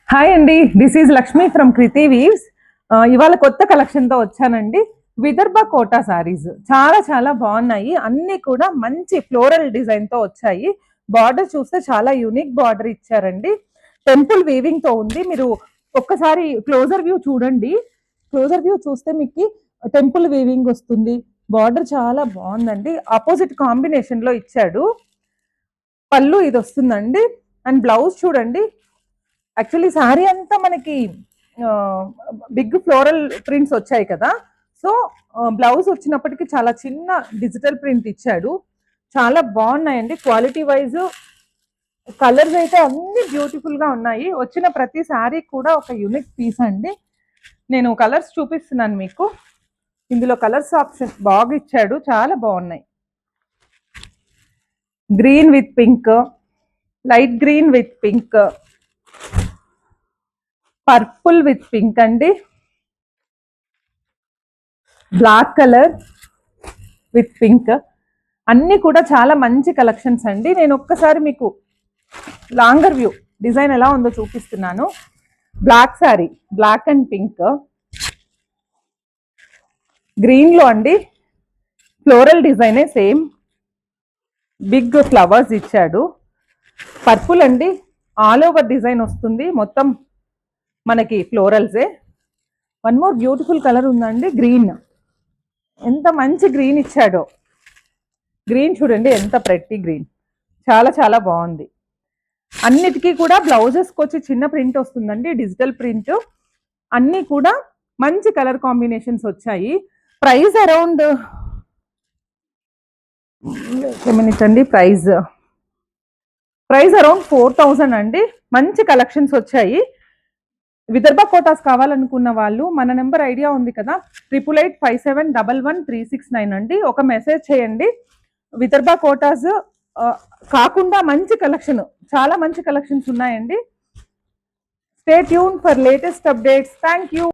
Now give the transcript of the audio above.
Hi అండి, this is Lakshmi from Kriti weaves. ఇవాళ కొత్త కలెక్షన్తో వచ్చానండి. విదర్భ కోటా సారీస్ చాలా చాలా బాగున్నాయి. అన్నీ కూడా మంచి ఫ్లోరల్ డిజైన్తో వచ్చాయి. బార్డర్ చూస్తే చాలా యూనిక్ బార్డర్ ఇచ్చారండి. టెంపుల్ వీవింగ్తో ఉంది. మీరు ఒక్కసారి క్లోజర్ వ్యూ చూడండి. క్లోజర్ వ్యూ చూస్తే మీకు టెంపుల్ వీవింగ్ వస్తుంది. బార్డర్ చాలా బాగుందండి. ఆపోజిట్ కాంబినేషన్లో ఇచ్చాడు. పళ్ళు ఇది వస్తుందండి. అండ్ బ్లౌజ్ చూడండి. యాక్చువల్లీ శారీ అంతా మనకి బిగ్ ఫ్లోరల్ ప్రింట్స్ వచ్చాయి కదా. సో బ్లౌజ్ వచ్చినప్పటికీ చాలా చిన్న డిజిటల్ ప్రింట్ ఇచ్చాడు. చాలా బాగున్నాయండి. క్వాలిటీ వైజ్ కలర్స్ అయితే అన్ని బ్యూటిఫుల్గా ఉన్నాయి. వచ్చిన ప్రతి శారీ కూడా ఒక యూనిక్ పీస్ అండి. నేను కలర్స్ చూపిస్తున్నాను మీకు. ఇందులో కలర్స్ ఆప్షన్ బాగా ఇచ్చాడు, చాలా బాగున్నాయి. Green with pink, light green with pink, purple with pink అండి, బ్లాక్ కలర్ విత్ పింక్, అన్నీ కూడా చాలా మంచి కలెక్షన్స్ అండి. నేను ఒక్కసారి మీకు లాంగర్ వ్యూ డిజైన్ ఎలా ఉందో చూపిస్తున్నాను. Black sari, black and pink, గ్రీన్లో అండి ఫ్లోరల్ డిజైనే సేమ్, బిగ్ ఫ్లవర్స్ ఇచ్చాడు. పర్పుల్ అండి, ఆల్ ఓవర్ డిజైన్ వస్తుంది, మొత్తం మనకి ఫ్లోరల్సే. వన్ మోర్ బ్యూటిఫుల్ కలర్ ఉందండి, గ్రీన్. ఎంత మంచి గ్రీన్ ఇచ్చాడో. గ్రీన్ చూడండి, ఎంత ప్రెట్టి గ్రీన్, చాలా చాలా బాగుంది. అన్నిటికీ కూడా బ్లౌజెస్కి వచ్చి చిన్న ప్రింట్ వస్తుందండి, డిజిటల్ ప్రింట్. అన్నీ కూడా మంచి కలర్ కాంబినేషన్స్ వచ్చాయి. ప్రైస్ అరౌండ్ అండి, ప్రైస్ అరౌండ్ 4000 అండి. మంచి కలెక్షన్స్ వచ్చాయి. విదర్భ కోటాస్ కావాలనుకున్న వాళ్ళు మన నెంబర్ ఐడియా ఉంది కదా, 8885711369 అండి. ఒక మెసేజ్ చేయండి. విదర్భ కోటాస్ కాకుండా మంచి కలెక్షన్, చాలా మంచి కలెక్షన్స్ ఉన్నాయండి. Stay tune for latest updates. Thank you.